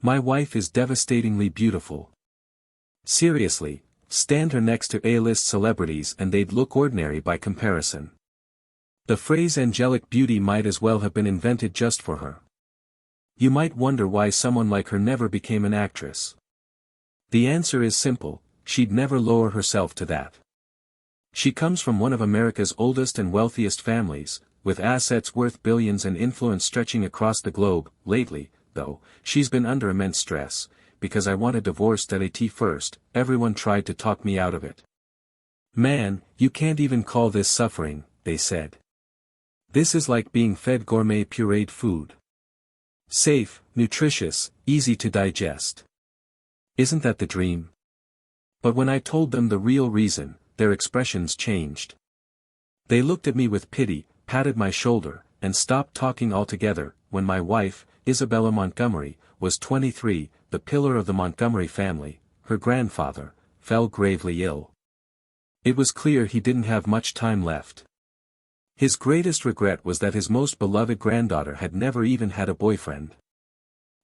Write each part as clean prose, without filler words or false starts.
My wife is devastatingly beautiful. Seriously, stand her next to A-list celebrities and they'd look ordinary by comparison. The phrase angelic beauty might as well have been invented just for her. You might wonder why someone like her never became an actress. The answer is simple: she'd never lower herself to that. She comes from one of America's oldest and wealthiest families, with assets worth billions and influence stretching across the globe. Lately, though, she's been under immense stress. Because I wanted divorced at first, everyone tried to talk me out of it. Man, you can't even call this suffering, they said. This is like being fed gourmet pureed food. Safe, nutritious, easy to digest. Isn't that the dream? But when I told them the real reason, their expressions changed. They looked at me with pity, patted my shoulder, and stopped talking altogether. When my wife, Isabella Montgomery, was 23, the pillar of the Montgomery family, her grandfather, fell gravely ill. It was clear he didn't have much time left. His greatest regret was that his most beloved granddaughter had never even had a boyfriend.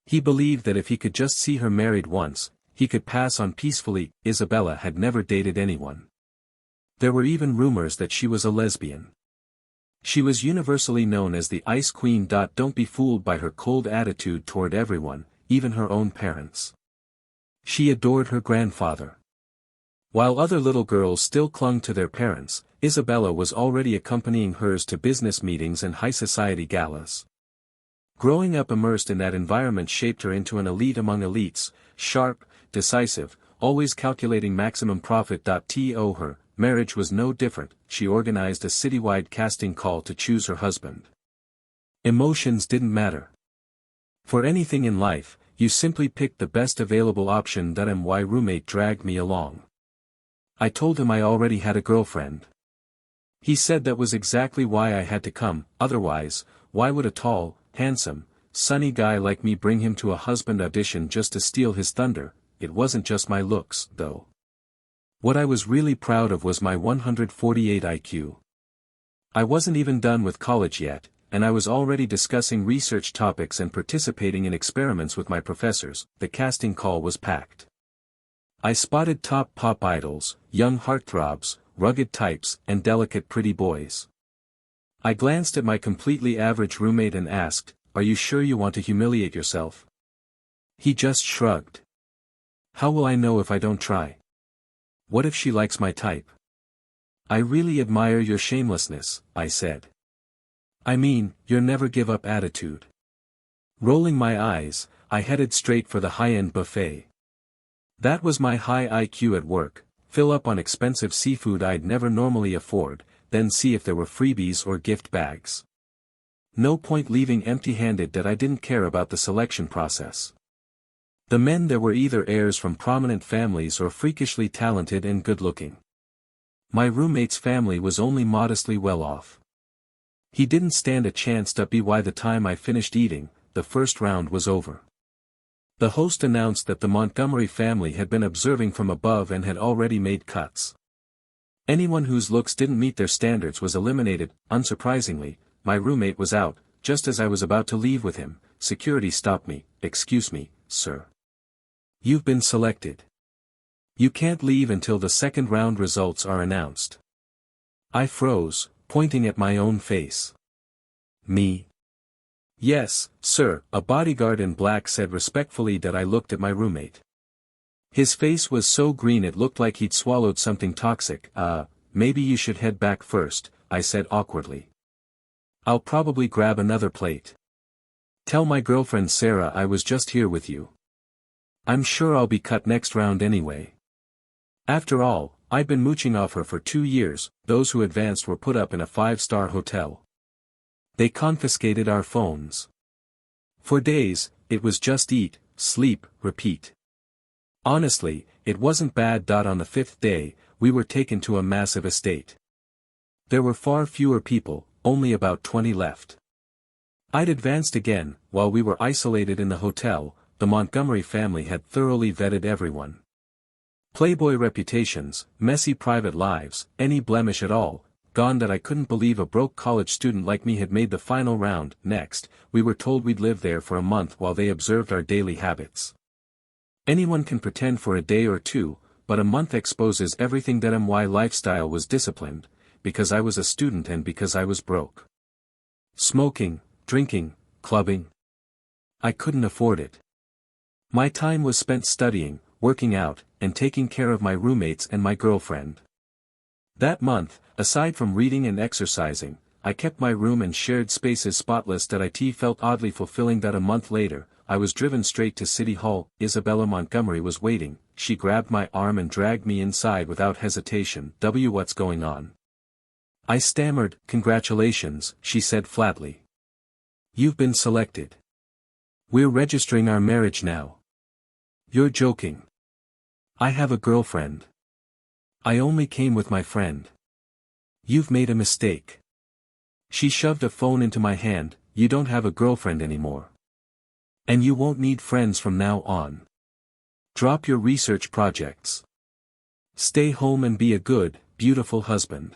He believed that if he could just see her married once, he could pass on peacefully. Isabella had never dated anyone. There were even rumors that she was a lesbian. She was universally known as the Ice Queen. Don't be fooled by her cold attitude toward everyone, even her own parents. She adored her grandfather. While other little girls still clung to their parents, Isabella was already accompanying hers to business meetings and high society galas. Growing up immersed in that environment shaped her into an elite among elites, sharp, decisive, always calculating maximum profit. To her marriage was no different. She organized a citywide casting call to choose her husband. Emotions didn't matter. For anything in life, you simply picked the best available option. My roommate dragged me along. I told him I already had a girlfriend. He said that was exactly why I had to come. Otherwise, why would a tall, handsome, sunny guy like me bring him to a husband audition just to steal his thunder? It wasn't just my looks, though. What I was really proud of was my 148 IQ. I wasn't even done with college yet, and I was already discussing research topics and participating in experiments with my professors. The casting call was packed. I spotted top pop idols, young heartthrobs, rugged types, and delicate pretty boys. I glanced at my completely average roommate and asked, "Are you sure you want to humiliate yourself?" He just shrugged. "How will I know if I don't try? What if she likes my type?" "I really admire your shamelessness," I said. "I mean, your never-give-up attitude." Rolling my eyes, I headed straight for the high-end buffet. That was my high IQ at work: fill up on expensive seafood I'd never normally afford, then see if there were freebies or gift bags. No point leaving empty-handed. I didn't care about the selection process. The men there were either heirs from prominent families or freakishly talented and good-looking. My roommate's family was only modestly well off. He didn't stand a chance. By the time I finished eating, the first round was over. The host announced that the Montgomery family had been observing from above and had already made cuts. Anyone whose looks didn't meet their standards was eliminated. Unsurprisingly, my roommate was out. Just as I was about to leave with him, security stopped me. "Excuse me, sir. You've been selected. You can't leave until the second round results are announced." I froze, pointing at my own face. Me? "Yes, sir," a bodyguard in black said respectfully. I looked at my roommate. His face was so green it looked like he'd swallowed something toxic. Maybe you should head back first," I said awkwardly. "I'll probably grab another plate. Tell my girlfriend Sarah I was just here with you. I'm sure I'll be cut next round anyway." After all, I'd been mooching off her for 2 years. Those who advanced were put up in a 5-star hotel. They confiscated our phones. For days, it was just eat, sleep, repeat. Honestly, it wasn't bad. On the 5th day, we were taken to a massive estate. There were far fewer people, only about 20 left. I'd advanced again. While we were isolated in the hotel, the Montgomery family had thoroughly vetted everyone. Playboy reputations, messy private lives, any blemish at all, gone that I couldn't believe a broke college student like me had made the final round. Next, we were told we'd live there for a month while they observed our daily habits. Anyone can pretend for a day or two, but a month exposes everything. That my lifestyle was disciplined, because I was a student and because I was broke. Smoking, drinking, clubbing. I couldn't afford it. My time was spent studying, working out, and taking care of my roommates and my girlfriend. That month, aside from reading and exercising, I kept my room and shared spaces spotless. That it felt oddly fulfilling. That a month later, I was driven straight to City Hall. Isabella Montgomery was waiting. She grabbed my arm and dragged me inside without hesitation. What's going on? I stammered. Congratulations, she said flatly. You've been selected. We're registering our marriage now. You're joking. I have a girlfriend. I only came with my friend. You've made a mistake. She shoved a phone into my hand. You don't have a girlfriend anymore. And you won't need friends from now on. Drop your research projects. Stay home and be a good, beautiful husband.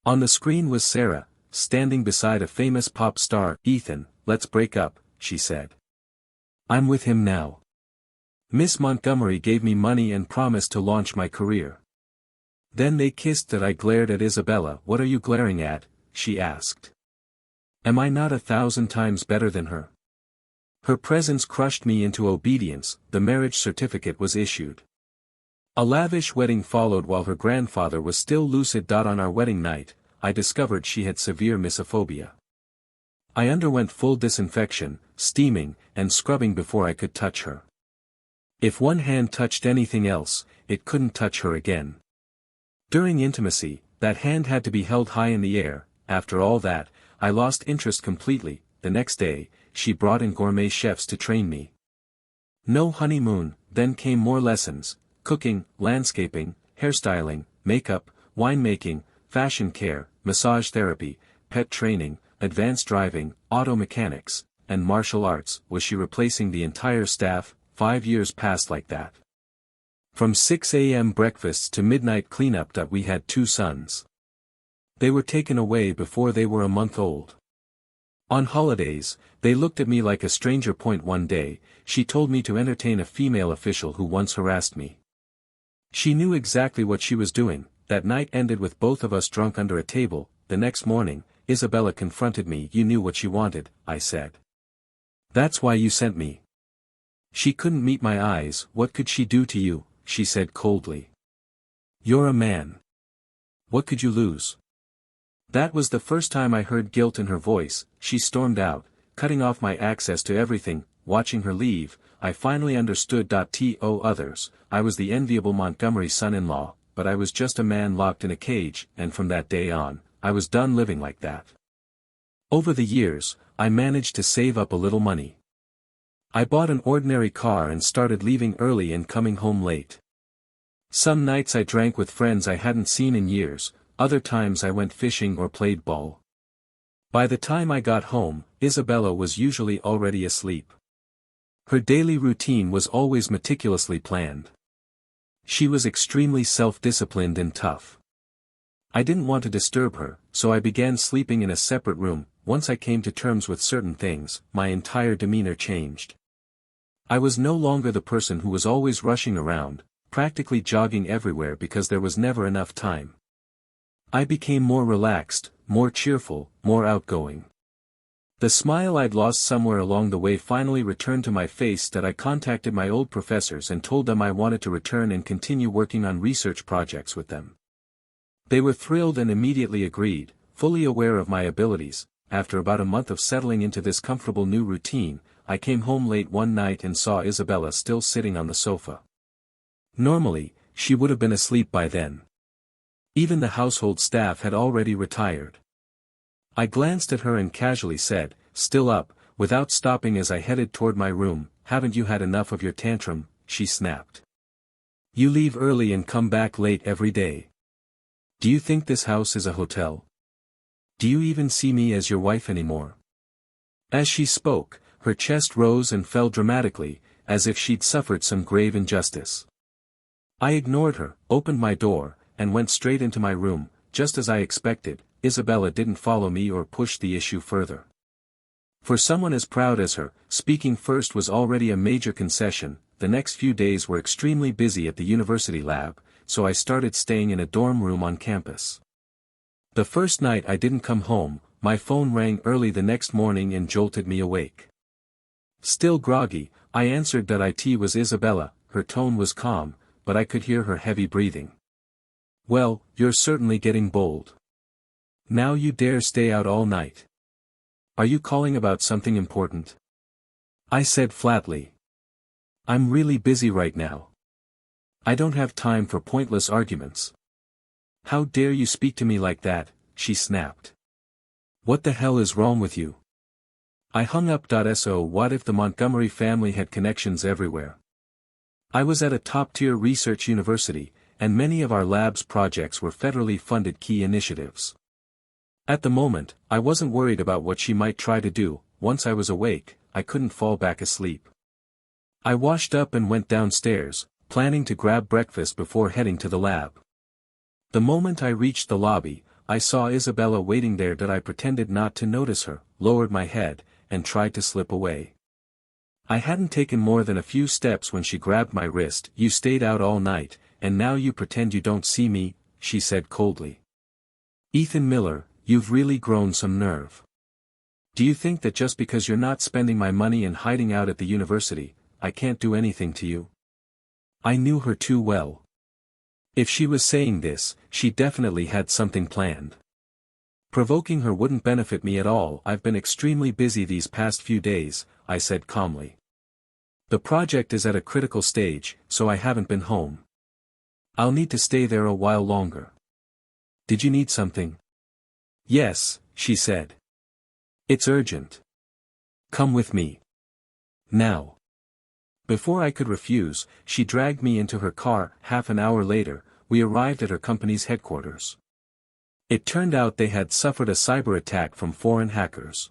On the screen was Sarah, standing beside a famous pop star. Ethan, let's break up, she said. I'm with him now. Miss Montgomery gave me money and promised to launch my career. Then they kissed. That I glared at Isabella. What are you glaring at? She asked. Am I not 1,000 times better than her? Her presence crushed me into obedience. The marriage certificate was issued. A lavish wedding followed while her grandfather was still lucid. On our wedding night, I discovered she had severe misophonia. I underwent full disinfection, steaming, and scrubbing before I could touch her. If one hand touched anything else, it couldn't touch her again. During intimacy, that hand had to be held high in the air. After all that, I lost interest completely. The next day, she brought in gourmet chefs to train me. No honeymoon. Then came more lessons: cooking, landscaping, hairstyling, makeup, winemaking, fashion care, massage therapy, pet training, advanced driving, auto mechanics, and martial arts. Was she replacing the entire staff? 5 years passed like that. From 6 a.m. breakfasts to midnight cleanup. We had 2 sons. They were taken away before they were a month old. On holidays, they looked at me like a stranger. One day, she told me to entertain a female official who once harassed me. She knew exactly what she was doing. That night ended with both of us drunk under a table. The next morning, Isabella confronted me. You knew what she wanted, I said. That's why you sent me. She couldn't meet my eyes. What could she do to you? She said coldly. You're a man. What could you lose? That was the first time I heard guilt in her voice. She stormed out, cutting off my access to everything. Watching her leave, I finally understood. To others, I was the enviable Montgomery son-in-law, but I was just a man locked in a cage, and from that day on, I was done living like that. Over the years, I managed to save up a little money. I bought an ordinary car and started leaving early and coming home late. Some nights I drank with friends I hadn't seen in years, other times I went fishing or played ball. By the time I got home, Isabella was usually already asleep. Her daily routine was always meticulously planned. She was extremely self-disciplined and tough. I didn't want to disturb her, so I began sleeping in a separate room. Once I came to terms with certain things, my entire demeanor changed. I was no longer the person who was always rushing around, practically jogging everywhere because there was never enough time. I became more relaxed, more cheerful, more outgoing. The smile I'd lost somewhere along the way finally returned to my face. I contacted my old professors and told them I wanted to return and continue working on research projects with them. They were thrilled and immediately agreed, fully aware of my abilities. After about a month of settling into this comfortable new routine, I came home late one night and saw Isabella still sitting on the sofa. Normally, she would have been asleep by then. Even the household staff had already retired. I glanced at her and casually said, "Still up," without stopping as I headed toward my room. "Haven't you had enough of your tantrum?" she snapped. "You leave early and come back late every day. Do you think this house is a hotel? Do you even see me as your wife anymore?" As she spoke, her chest rose and fell dramatically, as if she'd suffered some grave injustice. I ignored her, opened my door, and went straight into my room. just as I expected, Isabella didn't follow me or push the issue further. For someone as proud as her, speaking first was already a major concession. The next few days were extremely busy at the university lab, so I started staying in a dorm room on campus. The first night I didn't come home, my phone rang early the next morning and jolted me awake. Still groggy, I answered that it was Isabella. Her tone was calm, but I could hear her heavy breathing. "Well, you're certainly getting bold. Now you dare stay out all night. Are you calling about something important?" I said flatly. "I'm really busy right now. I don't have time for pointless arguments." "How dare you speak to me like that?" she snapped. "What the hell is wrong with you?" I hung up. So what if the Montgomery family had connections everywhere? I was at a top-tier research university, and many of our lab's projects were federally funded key initiatives. At the moment, I wasn't worried about what she might try to do. Once I was awake, I couldn't fall back asleep. I washed up and went downstairs, planning to grab breakfast before heading to the lab. The moment I reached the lobby, I saw Isabella waiting there. I pretended not to notice her, lowered my head, and tried to slip away. I hadn't taken more than a few steps when she grabbed my wrist. "You stayed out all night, and now you pretend you don't see me," she said coldly. "Ethan Miller, you've really grown some nerve. Do you think that just because you're not spending my money and hiding out at the university, I can't do anything to you?" I knew her too well. If she was saying this, she definitely had something planned. Provoking her wouldn't benefit me at all. "I've been extremely busy these past few days," I said calmly. "The project is at a critical stage, so I haven't been home. I'll need to stay there a while longer." "Did you need something?" "Yes," she said. "It's urgent. Come with me. Now." Before I could refuse, she dragged me into her car. Half an hour later, we arrived at her company's headquarters. It turned out they had suffered a cyber attack from foreign hackers.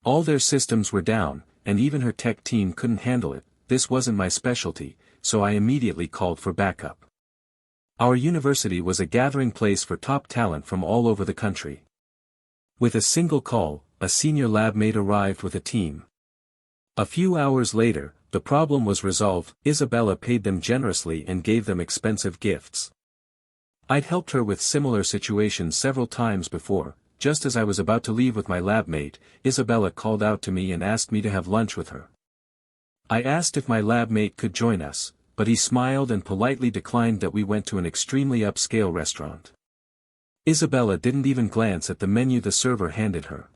All their systems were down, and even her tech team couldn't handle it. This wasn't my specialty, so I immediately called for backup. Our university was a gathering place for top talent from all over the country. With a single call, a senior lab mate arrived with a team. A few hours later, the problem was resolved. Isabella paid them generously and gave them expensive gifts. I'd helped her with similar situations several times before. Just as I was about to leave with my lab mate, Isabella called out to me and asked me to have lunch with her. I asked if my lab mate could join us, but he smiled and politely declined. That we went to an extremely upscale restaurant. Isabella didn't even glance at the menu the server handed her.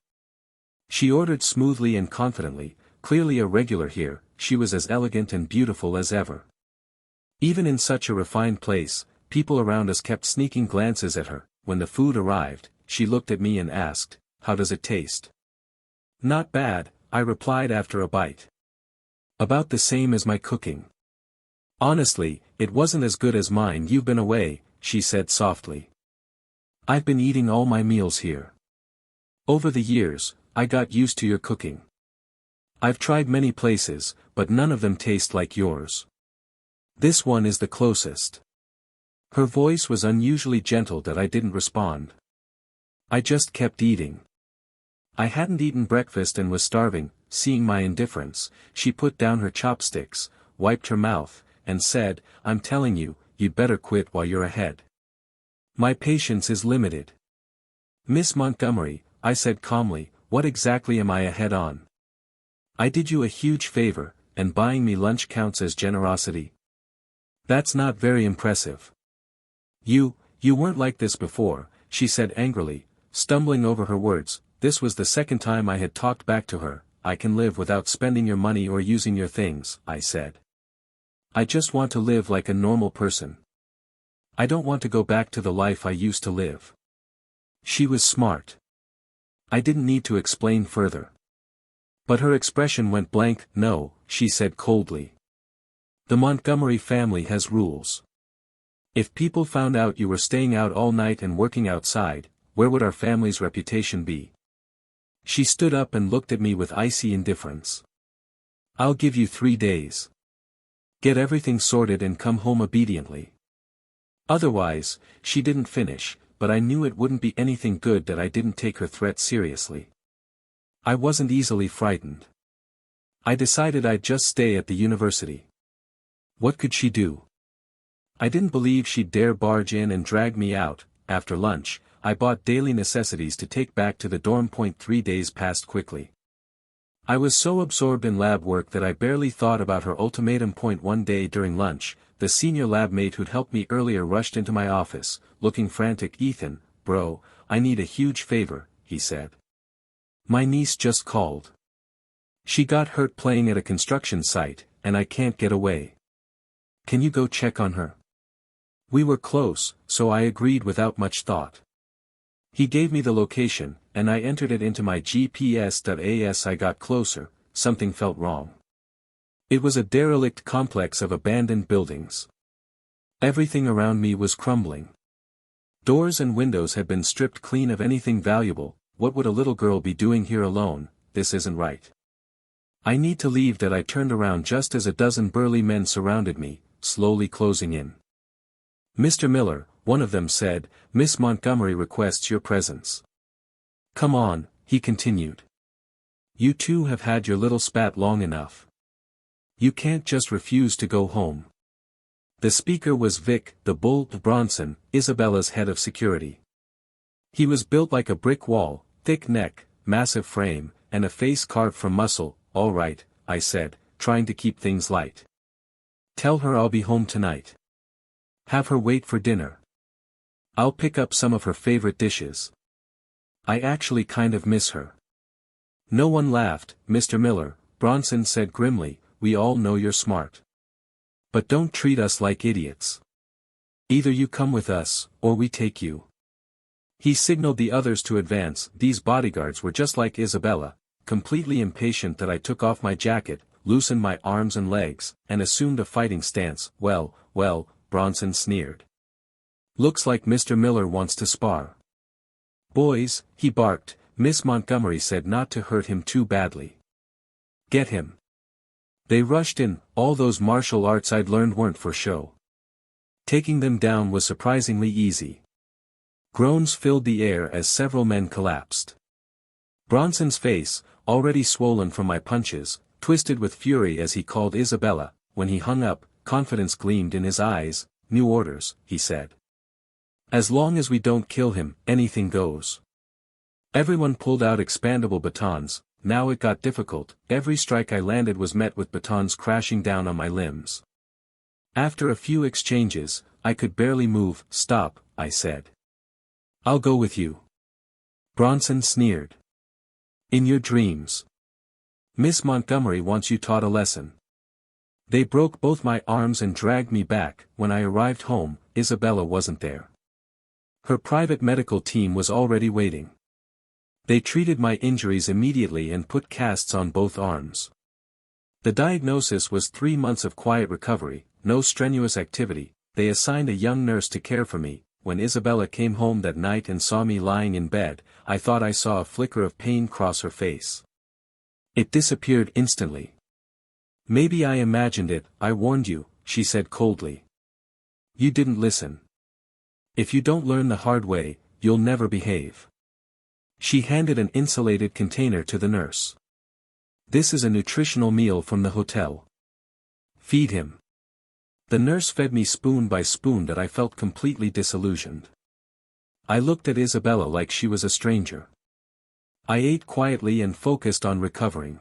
She ordered smoothly and confidently, clearly a regular here. She was as elegant and beautiful as ever. Even in such a refined place, people around us kept sneaking glances at her. When the food arrived, she looked at me and asked, "How does it taste?" "Not bad," I replied after a bite. "About the same as my cooking." "Honestly, it wasn't as good as mine." "You've been away," she said softly. "I've been eating all my meals here. Over the years, I got used to your cooking. I've tried many places, but none of them taste like yours. This one is the closest." Her voice was unusually gentle. That I didn't respond. I just kept eating. I hadn't eaten breakfast and was starving. Seeing my indifference, she put down her chopsticks, wiped her mouth, and said, "I'm telling you, you'd better quit while you're ahead. My patience is limited." "Miss Montgomery," I said calmly, "what exactly am I ahead on? I did you a huge favor, and buying me lunch counts as generosity. That's not very impressive." You weren't like this before," she said angrily, stumbling over her words. This was the second time I had talked back to her. "I can live without spending your money or using your things," I said. "I just want to live like a normal person. I don't want to go back to the life I used to live." She was smart. I didn't need to explain further. But her expression went blank. "No," she said coldly. "The Montgomery family has rules. If people found out you were staying out all night and working outside, where would our family's reputation be?" She stood up and looked at me with icy indifference. "I'll give you 3 days. Get everything sorted and come home obediently. Otherwise," she didn't finish, but I knew it wouldn't be anything good that I didn't take her threat seriously. I wasn't easily frightened. I decided I'd just stay at the university. What could she do? I didn't believe she'd dare barge in and drag me out. After lunch, I bought daily necessities to take back to the dorm. 3 days passed quickly. I was so absorbed in lab work that I barely thought about her ultimatum. One day during lunch, the senior lab mate who'd helped me earlier rushed into my office, looking frantic. "Ethan, bro, I need a huge favor," he said. "My niece just called. She got hurt playing at a construction site, and I can't get away. Can you go check on her?" We were close, so I agreed without much thought. He gave me the location, and I entered it into my GPS. As I got closer, something felt wrong. It was a derelict complex of abandoned buildings. Everything around me was crumbling. Doors and windows had been stripped clean of anything valuable. What would a little girl be doing here alone? This isn't right. I need to leave. I turned around just as a dozen burly men surrounded me, slowly closing in. "Mr. Miller," one of them said, "Miss Montgomery requests your presence." "Come on," he continued. "You two have had your little spat long enough. You can't just refuse to go home." The speaker was Vic, the Bull Bronson, Isabella's head of security. He was built like a brick wall, thick neck, massive frame, and a face carved from muscle. "All right," I said, trying to keep things light. "Tell her I'll be home tonight. Have her wait for dinner. I'll pick up some of her favorite dishes. I actually kind of miss her." No one laughed. "Mr. Miller," Bronson said grimly, "we all know you're smart. But don't treat us like idiots. Either you come with us, or we take you." He signaled the others to advance. These bodyguards were just like Isabella, completely impatient that I took off my jacket, loosened my arms and legs, and assumed a fighting stance. Well, Bronson sneered. "Looks like Mr. Miller wants to spar." "Boys," he barked, "Miss Montgomery said not to hurt him too badly. Get him." They rushed in. All those martial arts I'd learned weren't for show. Taking them down was surprisingly easy. Groans filled the air as several men collapsed. Bronson's face, already swollen from my punches, twisted with fury as he called Isabella. When he hung up, confidence gleamed in his eyes. "New orders," he said. "As long as we don't kill him, anything goes." Everyone pulled out expandable batons. Now it got difficult. Every strike I landed was met with batons crashing down on my limbs. After a few exchanges, I could barely move. "Stop," I said. "I'll go with you." Bronson sneered. "In your dreams. Miss Montgomery wants you taught a lesson." They broke both my arms and dragged me back. When I arrived home, Isabella wasn't there. Her private medical team was already waiting. They treated my injuries immediately and put casts on both arms. The diagnosis was 3 months of quiet recovery, no strenuous activity. They assigned a young nurse to care for me. When Isabella came home that night and saw me lying in bed, I thought I saw a flicker of pain cross her face. It disappeared instantly. "Maybe I imagined it. I warned you," she said coldly. "You didn't listen. If you don't learn the hard way, you'll never behave." She handed an insulated container to the nurse. "This is a nutritional meal from the hotel. Feed him." The nurse fed me spoon by spoon that I felt completely disillusioned. I looked at Isabella like she was a stranger. I ate quietly and focused on recovering.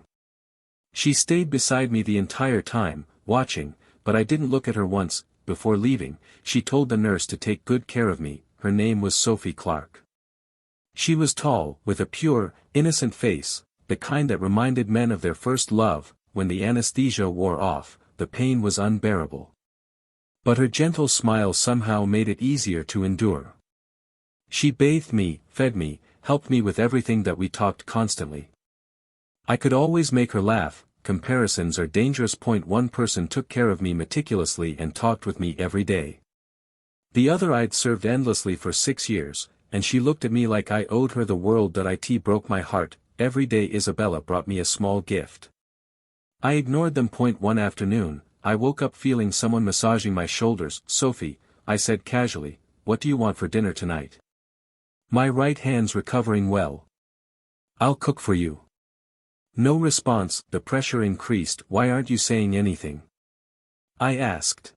She stayed beside me the entire time, watching, but I didn't look at her once. Before leaving, she told the nurse to take good care of me. Her name was Sophie Clark. She was tall, with a pure, innocent face, the kind that reminded men of their first love. When the anesthesia wore off, the pain was unbearable. But her gentle smile somehow made it easier to endure. She bathed me, fed me, helped me with everything that we talked constantly. I could always make her laugh. Comparisons are dangerous. One person took care of me meticulously and talked with me every day. The other I'd served endlessly for 6 years, and she looked at me like I owed her the world. It broke my heart. Every day Isabella brought me a small gift. I ignored them. One afternoon, I woke up feeling someone massaging my shoulders. "Sophie," I said casually, "what do you want for dinner tonight?" My right hand's recovering well. I'll cook for you. No response, the pressure increased. Why aren't you saying anything? I asked.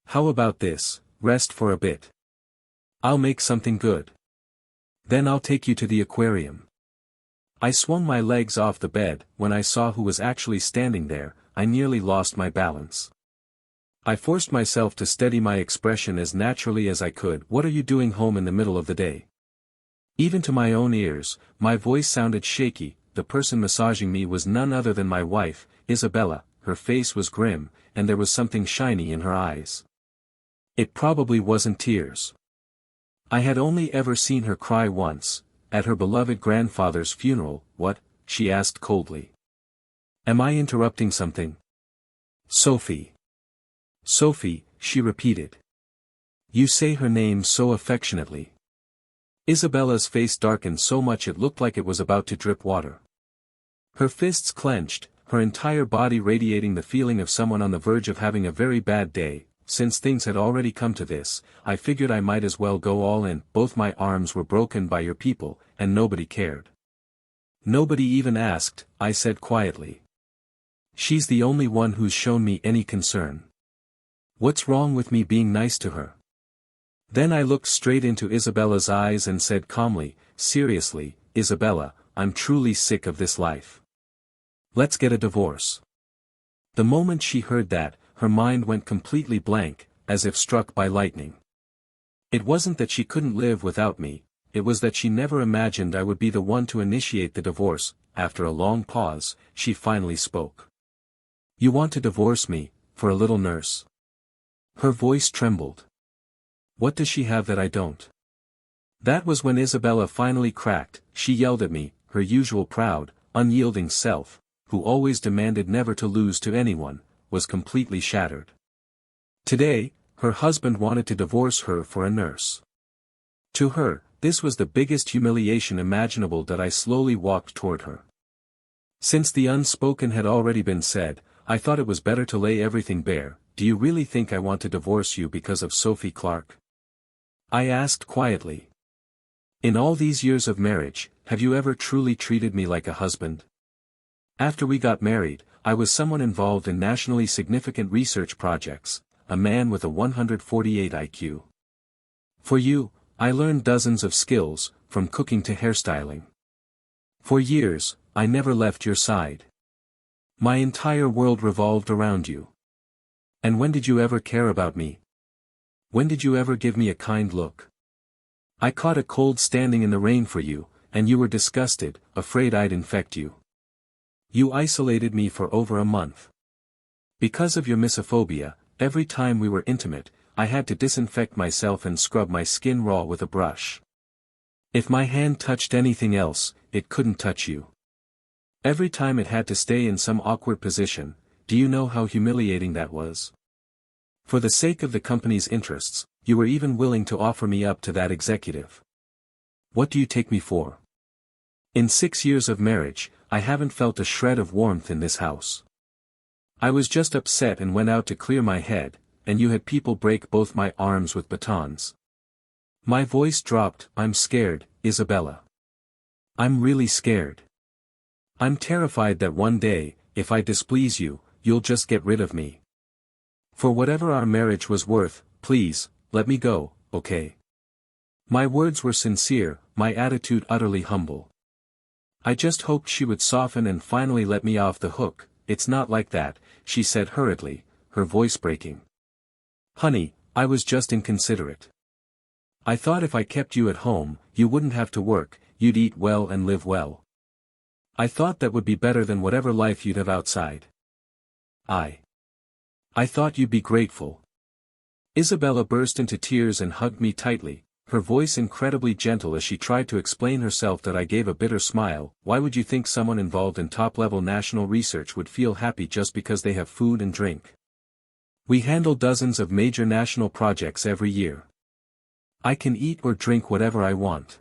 How about this, rest for a bit. I'll make something good. Then I'll take you to the aquarium. I swung my legs off the bed. When I saw who was actually standing there, I nearly lost my balance. I forced myself to steady my expression as naturally as I could. What are you doing home in the middle of the day? Even to my own ears, my voice sounded shaky. The person massaging me was none other than my wife, Isabella. Her face was grim, and there was something shiny in her eyes. It probably wasn't tears. I had only ever seen her cry once, at her beloved grandfather's funeral. What? She asked coldly. Am I interrupting something? Sophie. Sophie, she repeated. You say her name so affectionately. Isabella's face darkened so much it looked like it was about to drip water. Her fists clenched, her entire body radiating the feeling of someone on the verge of having a very bad day. Since things had already come to this, I figured I might as well go all in. Both my arms were broken by your people, and nobody cared. Nobody even asked, I said quietly. She's the only one who's shown me any concern. What's wrong with me being nice to her? Then I looked straight into Isabella's eyes and said calmly, seriously, Isabella, I'm truly sick of this life. Let's get a divorce. The moment she heard that, her mind went completely blank, as if struck by lightning. It wasn't that she couldn't live without me, it was that she never imagined I would be the one to initiate the divorce. After a long pause, she finally spoke. You want to divorce me, for a little nurse? Her voice trembled. What does she have that I don't? That was when Isabella finally cracked. She yelled at me, her usual proud, unyielding self, who always demanded never to lose to anyone, was completely shattered. Today, her husband wanted to divorce her for a nurse. To her, this was the biggest humiliation imaginable. That I slowly walked toward her. Since the unspoken had already been said, I thought it was better to lay everything bare. Do you really think I want to divorce you because of Sophie Clark? I asked quietly. In all these years of marriage, have you ever truly treated me like a husband? After we got married, I was someone involved in nationally significant research projects, a man with a 148 IQ. For you, I learned dozens of skills, from cooking to hairstyling. For years, I never left your side. My entire world revolved around you. And when did you ever care about me? When did you ever give me a kind look? I caught a cold standing in the rain for you, and you were disgusted, afraid I'd infect you. You isolated me for over a month. Because of your misophobia, every time we were intimate, I had to disinfect myself and scrub my skin raw with a brush. If my hand touched anything else, it couldn't touch you. Every time it had to stay in some awkward position. Do you know how humiliating that was? For the sake of the company's interests, you were even willing to offer me up to that executive. What do you take me for? In 6 years of marriage, I haven't felt a shred of warmth in this house. I was just upset and went out to clear my head, and you had people break both my arms with batons. My voice dropped. I'm scared, Isabella. I'm really scared. I'm terrified that one day, if I displease you, you'll just get rid of me. For whatever our marriage was worth, please, let me go, okay? My words were sincere, my attitude utterly humble. I just hoped she would soften and finally let me off the hook. It's not like that, she said hurriedly, her voice breaking. Honey, I was just inconsiderate. I thought if I kept you at home, you wouldn't have to work, you'd eat well and live well. I thought that would be better than whatever life you'd have outside. I thought you'd be grateful. Isabella burst into tears and hugged me tightly, her voice incredibly gentle as she tried to explain herself. That I gave a bitter smile. Why would you think someone involved in top-level national research would feel happy just because they have food and drink? We handle dozens of major national projects every year. I can eat or drink whatever I want.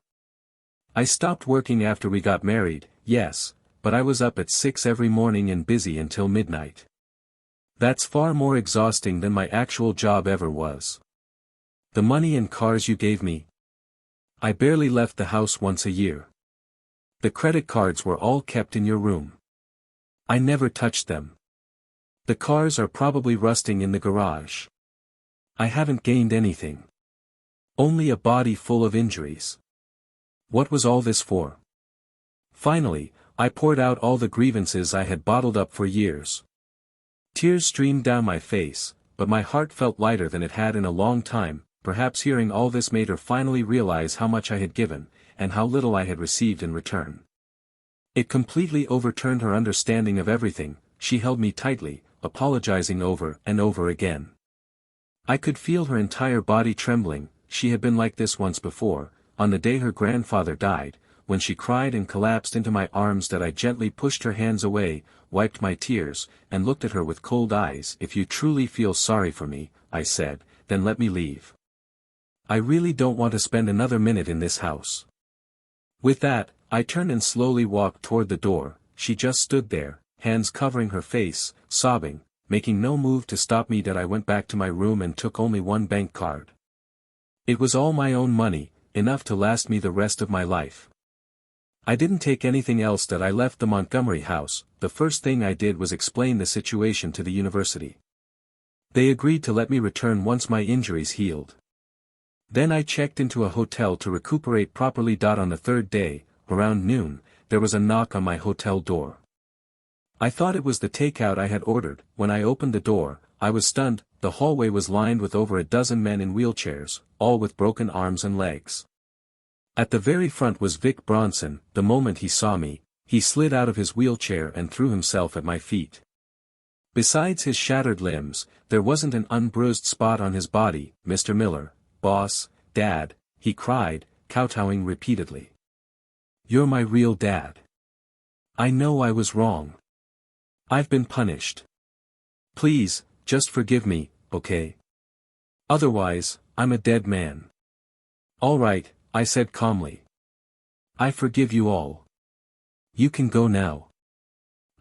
I stopped working after we got married, yes, but I was up at 6 every morning and busy until midnight. That's far more exhausting than my actual job ever was. The money and cars you gave me? I barely left the house once a year. The credit cards were all kept in your room. I never touched them. The cars are probably rusting in the garage. I haven't gained anything. Only a body full of injuries. What was all this for? Finally, I poured out all the grievances I had bottled up for years. Tears streamed down my face, but my heart felt lighter than it had in a long time. Perhaps hearing all this made her finally realize how much I had given, and how little I had received in return. It completely overturned her understanding of everything. She held me tightly, apologizing over and over again. I could feel her entire body trembling. She had been like this once before, on the day her grandfather died, when she cried and collapsed into my arms that I gently pushed her hands away, wiped my tears, and looked at her with cold eyes. If you truly feel sorry for me, I said, then let me leave. I really don't want to spend another minute in this house. With that, I turned and slowly walked toward the door. She just stood there, hands covering her face, sobbing, making no move to stop me. That I went back to my room and took only one bank card. It was all my own money, enough to last me the rest of my life. I didn't take anything else. That I left the Montgomery house. The first thing I did was explain the situation to the university. They agreed to let me return once my injuries healed. Then I checked into a hotel to recuperate properly. On the third day, around noon, there was a knock on my hotel door. I thought it was the takeout I had ordered. When I opened the door, I was stunned. The hallway was lined with over a dozen men in wheelchairs, all with broken arms and legs. At the very front was Vic Bronson. The moment he saw me, he slid out of his wheelchair and threw himself at my feet. Besides his shattered limbs, there wasn't an unbruised spot on his body. Mr. Miller, boss, Dad, he cried, kowtowing repeatedly. You're my real dad. I know I was wrong. I've been punished. Please, just forgive me, okay? Otherwise, I'm a dead man. All right, I said calmly. I forgive you all. You can go now.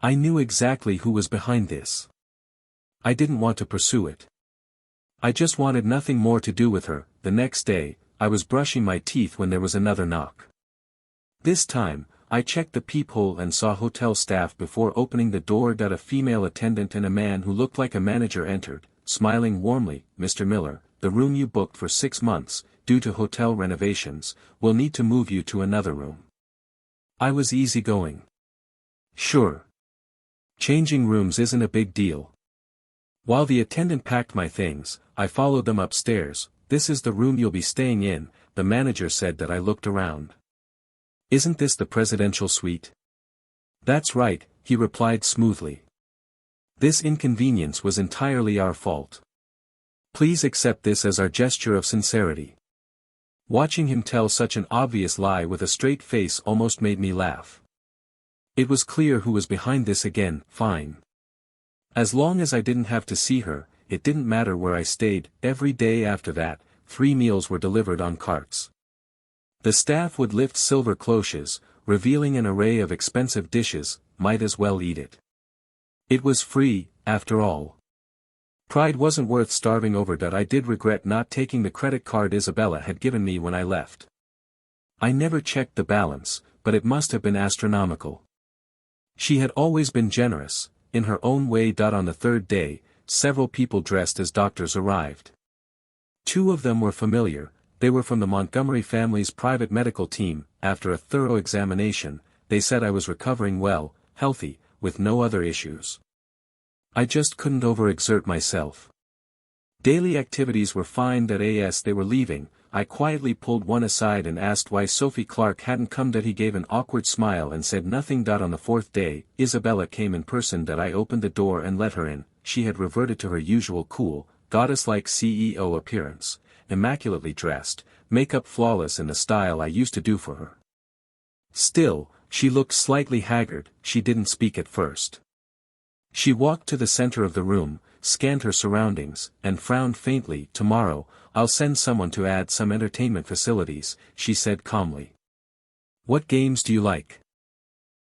I knew exactly who was behind this. I didn't want to pursue it. I just wanted nothing more to do with her. The next day, I was brushing my teeth when there was another knock. This time, I checked the peephole and saw hotel staff before opening the door. A female attendant and a man who looked like a manager entered, smiling warmly. Mr. Miller, the room you booked for 6 months, due to hotel renovations, will need to move you to another room. I was easygoing. Sure. Changing rooms isn't a big deal. While the attendant packed my things, I followed them upstairs. This is the room you'll be staying in, the manager said. That I looked around. Isn't this the presidential suite? That's right, he replied smoothly. This inconvenience was entirely our fault. Please accept this as our gesture of sincerity. Watching him tell such an obvious lie with a straight face almost made me laugh. It was clear who was behind this again. Fine. As long as I didn't have to see her, it didn't matter where I stayed. Every day after that, 3 meals were delivered on carts. The staff would lift silver cloches, revealing an array of expensive dishes. Might as well eat it. It was free, after all. Pride wasn't worth starving over. I did regret not taking the credit card Isabella had given me when I left. I never checked the balance, but it must have been astronomical. She had always been generous, in her own way. On the third day, several people dressed as doctors arrived. 2 of them were familiar. They were from the Montgomery family's private medical team. After a thorough examination, they said I was recovering well, healthy, with no other issues. I just couldn't overexert myself. Daily activities were fine. As they were leaving, I quietly pulled one aside and asked why Sophie Clark hadn't come. He gave an awkward smile and said nothing. On the 4th day, Isabella came in person. I opened the door and let her in. She had reverted to her usual cool, goddess-like CEO appearance, immaculately dressed, makeup flawless in the style I used to do for her. Still, she looked slightly haggard. She didn't speak at first. She walked to the center of the room, scanned her surroundings, and frowned faintly. Tomorrow, I'll send someone to add some entertainment facilities, she said calmly. What games do you like?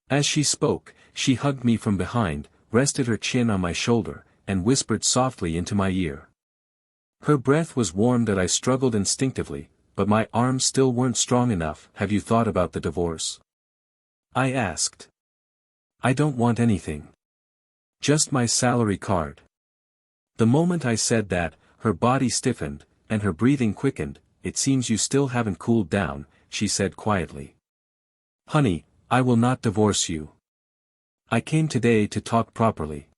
As she spoke, she hugged me from behind, rested her chin on my shoulder, and whispered softly into my ear. Her breath was warm. I struggled instinctively, but my arms still weren't strong enough. Have you thought about the divorce? I asked. I don't want anything. Just my salary card. The moment I said that, her body stiffened, and her breathing quickened. It seems you still haven't cooled down, she said quietly. Honey, I will not divorce you. I came today to talk properly.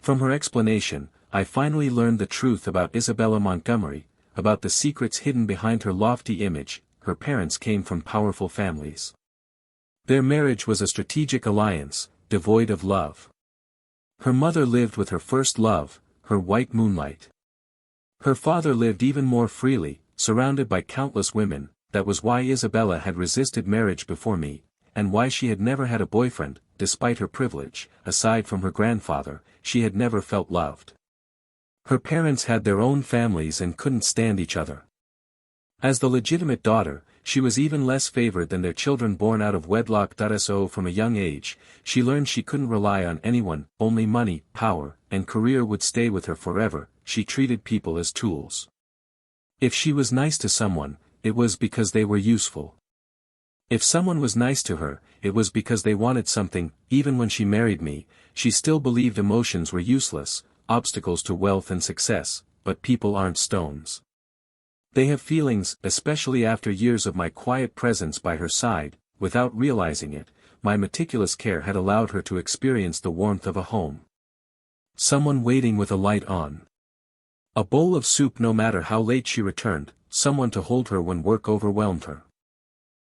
From her explanation, I finally learned the truth about Isabella Montgomery, about the secrets hidden behind her lofty image. Her parents came from powerful families. Their marriage was a strategic alliance, devoid of love. Her mother lived with her first love, her white moonlight. Her father lived even more freely, surrounded by countless women. That was why Isabella had resisted marriage before me, and why she had never had a boyfriend. Despite her privilege, aside from her grandfather, she had never felt loved. Her parents had their own families and couldn't stand each other. As the legitimate daughter, she was even less favored than their children born out of wedlock. So from a young age, she learned she couldn't rely on anyone. Only money, power, and career would stay with her forever. She treated people as tools. If she was nice to someone, it was because they were useful. If someone was nice to her, it was because they wanted something. Even when she married me, she still believed emotions were useless, obstacles to wealth and success. But people aren't stones. They have feelings. Especially after years of my quiet presence by her side. Without realizing it, my meticulous care had allowed her to experience the warmth of a home. Someone waiting with a light on. A bowl of soup no matter how late she returned. Someone to hold her when work overwhelmed her.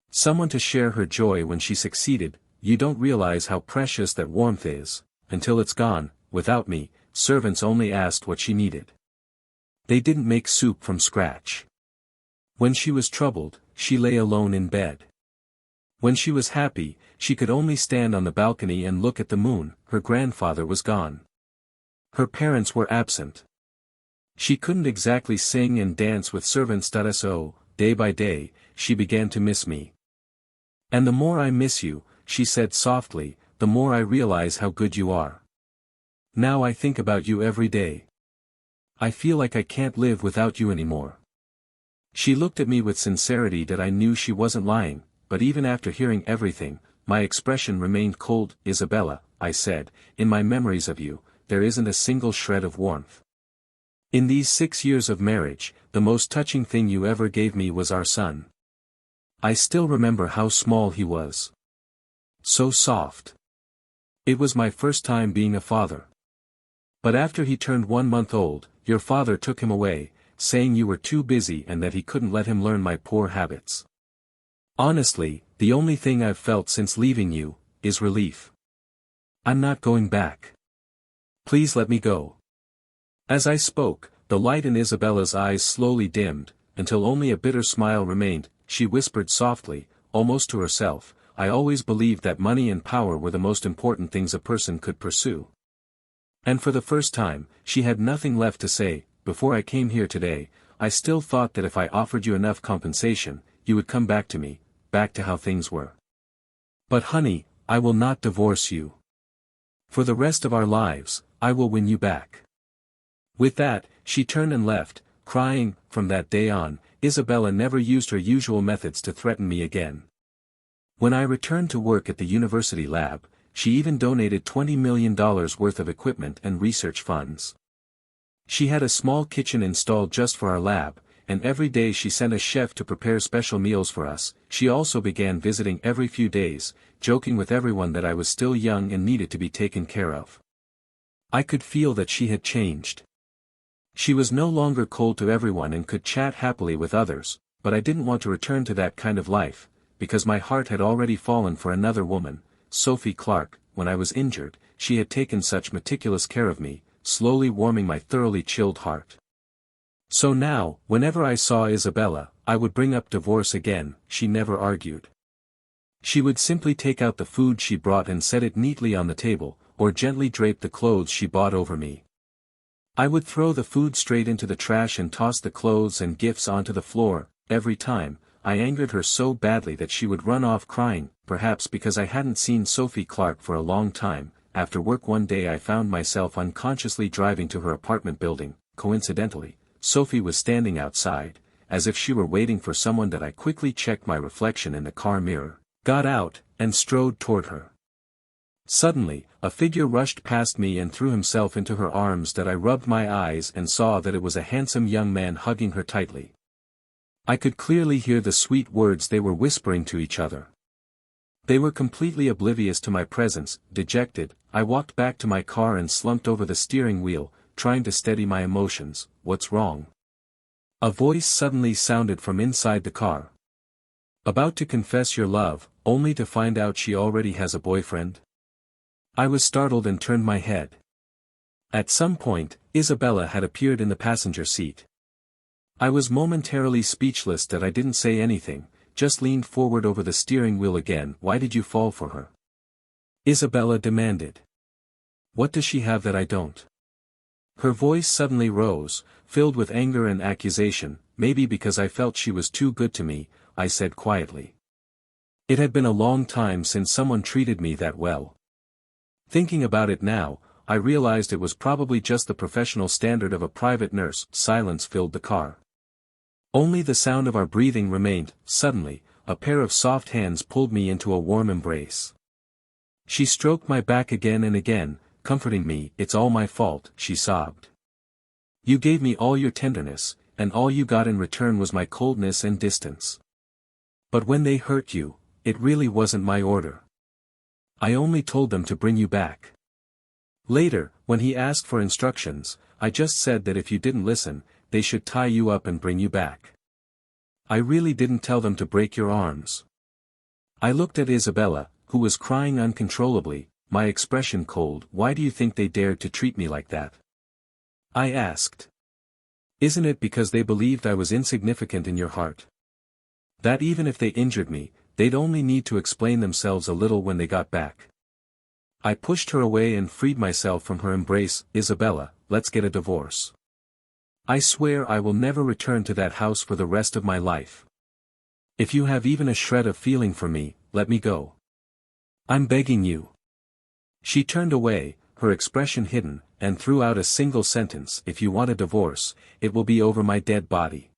Someone to share her joy when she succeeded. You don't realize how precious that warmth is, until it's gone. Without me, servants only asked what she needed. They didn't make soup from scratch. When she was troubled, she lay alone in bed. When she was happy, she could only stand on the balcony and look at the moon. Her grandfather was gone. Her parents were absent. She couldn't exactly sing and dance with servants. So, day by day, she began to miss me. And the more I miss you, she said softly, the more I realize how good you are. Now I think about you every day. I feel like I can't live without you anymore. She looked at me with sincerity that I knew she wasn't lying, but even after hearing everything, my expression remained cold. Isabella, I said, in my memories of you, there isn't a single shred of warmth. In these 6 years of marriage, the most touching thing you ever gave me was our son. I still remember how small he was. So soft. It was my first time being a father. But after he turned 1 month old, your father took him away, saying you were too busy and that he couldn't let him learn my poor habits. Honestly, the only thing I've felt since leaving you, is relief. I'm not going back. Please let me go. As I spoke, the light in Isabella's eyes slowly dimmed, until only a bitter smile remained. She whispered softly, almost to herself, I always believed that money and power were the most important things a person could pursue. And for the first time, she had nothing left to say. Before I came here today, I still thought that if I offered you enough compensation, you would come back to me, back to how things were. But honey, I will not divorce you. For the rest of our lives, I will win you back. With that, she turned and left, crying. From that day on, Isabella never used her usual methods to threaten me again. When I returned to work at the university lab, she even donated $20 million worth of equipment and research funds. She had a small kitchen installed just for our lab, and every day she sent a chef to prepare special meals for us. She also began visiting every few days, joking with everyone that I was still young and needed to be taken care of. I could feel that she had changed. She was no longer cold to everyone and could chat happily with others, but I didn't want to return to that kind of life, because my heart had already fallen for another woman, Sophie Clark. When I was injured, she had taken such meticulous care of me, slowly warming my thoroughly chilled heart. So now, whenever I saw Isabella, I would bring up divorce again. She never argued. She would simply take out the food she brought and set it neatly on the table, or gently drape the clothes she bought over me. I would throw the food straight into the trash and toss the clothes and gifts onto the floor. Every time, I angered her so badly that she would run off crying. Perhaps because I hadn't seen Sophie Clark for a long time. After work one day I found myself unconsciously driving to her apartment building. Coincidentally, Sophie was standing outside, as if she were waiting for someone that I quickly checked my reflection in the car mirror, got out, and strode toward her. Suddenly, a figure rushed past me and threw himself into her arms that I rubbed my eyes and saw that it was a handsome young man hugging her tightly. I could clearly hear the sweet words they were whispering to each other. They were completely oblivious to my presence. Dejected, I walked back to my car and slumped over the steering wheel, trying to steady my emotions. What's wrong? A voice suddenly sounded from inside the car. About to confess your love, only to find out she already has a boyfriend? I was startled and turned my head. At some point, Isabella had appeared in the passenger seat. I was momentarily speechless that I didn't say anything, just leaned forward over the steering wheel again. Why did you fall for her? Isabella demanded. What does she have that I don't? Her voice suddenly rose, filled with anger and accusation. Maybe because I felt she was too good to me, I said quietly. It had been a long time since someone treated me that well. Thinking about it now, I realized it was probably just the professional standard of a private nurse. Silence filled the car. Only the sound of our breathing remained. Suddenly, a pair of soft hands pulled me into a warm embrace. She stroked my back again and again, comforting me. It's all my fault, she sobbed. You gave me all your tenderness, and all you got in return was my coldness and distance. But when they hurt you, it really wasn't my order. I only told them to bring you back. Later, when he asked for instructions, I just said that if you didn't listen, they should tie you up and bring you back. I really didn't tell them to break your arms. I looked at Isabella, who was crying uncontrollably, my expression cold. Why do you think they dared to treat me like that? I asked. Isn't it because they believed I was insignificant in your heart? That even if they injured me, they'd only need to explain themselves a little when they got back. I pushed her away and freed myself from her embrace. Isabella, let's get a divorce. I swear I will never return to that house for the rest of my life. If you have even a shred of feeling for me, let me go. I'm begging you. She turned away, her expression hidden, and threw out a single sentence. If you want a divorce, it will be over my dead body.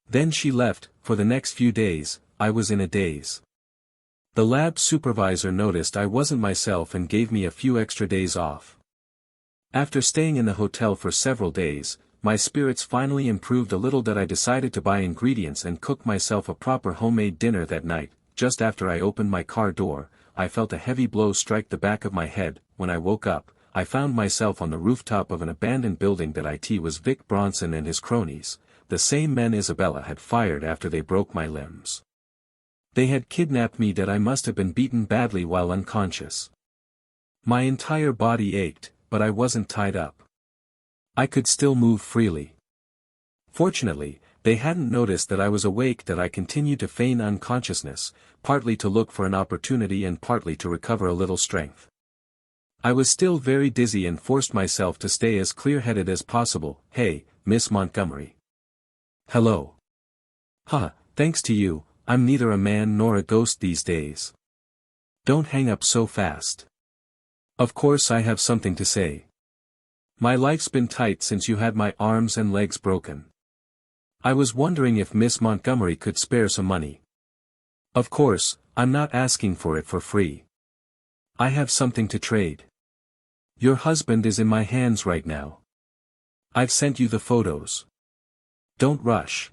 Then she left. For the next few days, I was in a daze. The lab supervisor noticed I wasn't myself and gave me a few extra days off. After staying in the hotel for several days, my spirits finally improved a little that I decided to buy ingredients and cook myself a proper homemade dinner that night. Just after I opened my car door, I felt a heavy blow strike the back of my head. When I woke up, I found myself on the rooftop of an abandoned building. That it was Vic Bronson and his cronies, the same men Isabella had fired after they broke my limbs. They had kidnapped me. That I must have been beaten badly while unconscious. My entire body ached, but I wasn't tied up. I could still move freely. Fortunately, they hadn't noticed that I was awake. That I continued to feign unconsciousness, partly to look for an opportunity and partly to recover a little strength. I was still very dizzy and forced myself to stay as clear-headed as possible. Hey, Miss Montgomery. Hello. Thanks to you, I'm neither a man nor a ghost these days. Don't hang up so fast. Of course I have something to say. My life's been tight since you had my arms and legs broken. I was wondering if Miss Montgomery could spare some money. Of course, I'm not asking for it for free. I have something to trade. Your husband is in my hands right now. I've sent you the photos. Don't rush.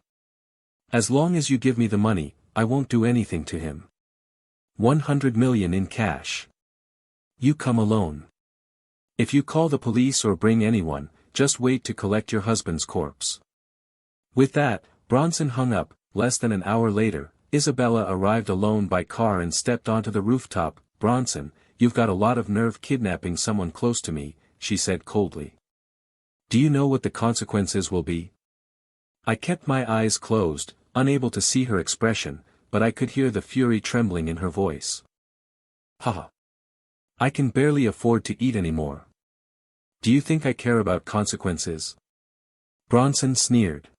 As long as you give me the money, I won't do anything to him. 100 million in cash. You come alone. If you call the police or bring anyone, just wait to collect your husband's corpse. With that, Bronson hung up. Less than an hour later, Isabella arrived alone by car and stepped onto the rooftop. Bronson, you've got a lot of nerve kidnapping someone close to me, she said coldly. Do you know what the consequences will be? I kept my eyes closed, unable to see her expression, but I could hear the fury trembling in her voice. I can barely afford to eat anymore. Do you think I care about consequences? Bronson sneered.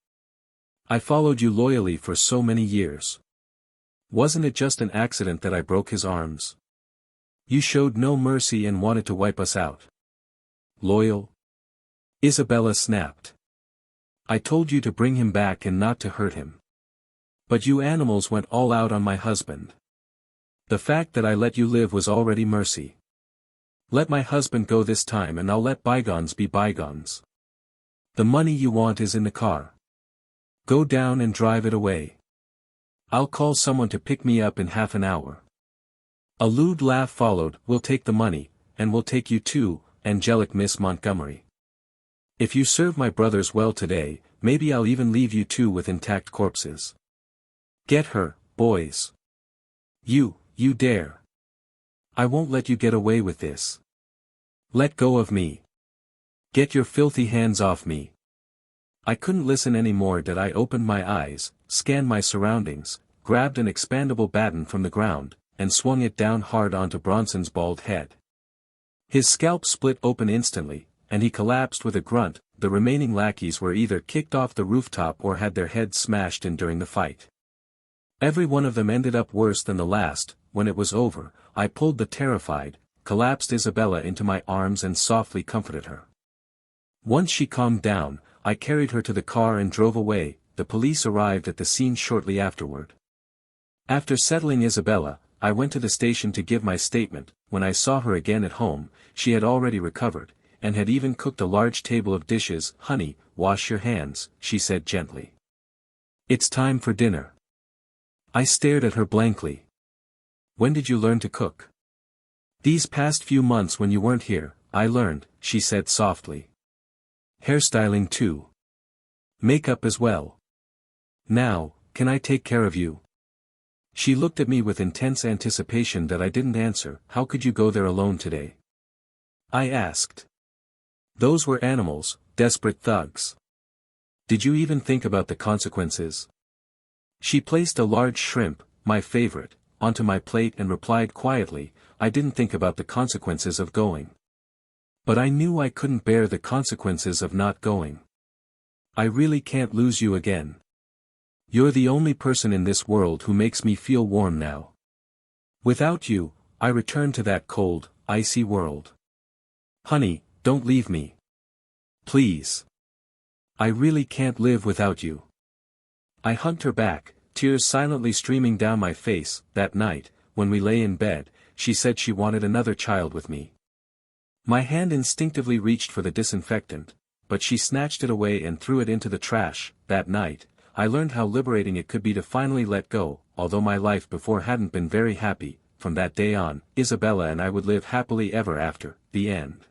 I followed you loyally for so many years. Wasn't it just an accident that I broke his arms? You showed no mercy and wanted to wipe us out. Loyal? Isabella snapped. I told you to bring him back and not to hurt him. But you animals went all out on my husband. The fact that I let you live was already mercy. Let my husband go this time and I'll let bygones be bygones. The money you want is in the car. Go down and drive it away. I'll call someone to pick me up in half an hour. A lewd laugh followed. We'll take the money, and we'll take you too, angelic Miss Montgomery. If you serve my brothers well today, maybe I'll even leave you two with intact corpses. Get her, boys. You dare. I won't let you get away with this. Let go of me. Get your filthy hands off me. I couldn't listen any more. I opened my eyes, scanned my surroundings, grabbed an expandable baton from the ground, and swung it down hard onto Bronson's bald head. His scalp split open instantly, and he collapsed with a grunt. The remaining lackeys were either kicked off the rooftop or had their heads smashed in during the fight. Every one of them ended up worse than the last. When it was over, I pulled the terrified, collapsed Isabella into my arms and softly comforted her. Once she calmed down, I carried her to the car and drove away. The police arrived at the scene shortly afterward. After settling Isabella, I went to the station to give my statement. When I saw her again at home, she had already recovered, and had even cooked a large table of dishes. Honey, wash your hands, she said gently. It's time for dinner. I stared at her blankly. When did you learn to cook? These past few months when you weren't here, I learned, she said softly. Hairstyling too. Makeup as well. Now, can I take care of you? She looked at me with intense anticipation that I didn't answer. How could you go there alone today? I asked. Those were animals, desperate thugs. Did you even think about the consequences? She placed a large shrimp, my favorite, onto my plate and replied quietly, I didn't think about the consequences of going. But I knew I couldn't bear the consequences of not going. I really can't lose you again. You're the only person in this world who makes me feel warm now. Without you, I return to that cold, icy world. Honey, don't leave me. Please. I really can't live without you. I hugged her back, tears silently streaming down my face. That night, when we lay in bed, she said she wanted another child with me. My hand instinctively reached for the disinfectant, but she snatched it away and threw it into the trash. That night, I learned how liberating it could be to finally let go. Although my life before hadn't been very happy, from that day on, Isabella and I would live happily ever after. The end.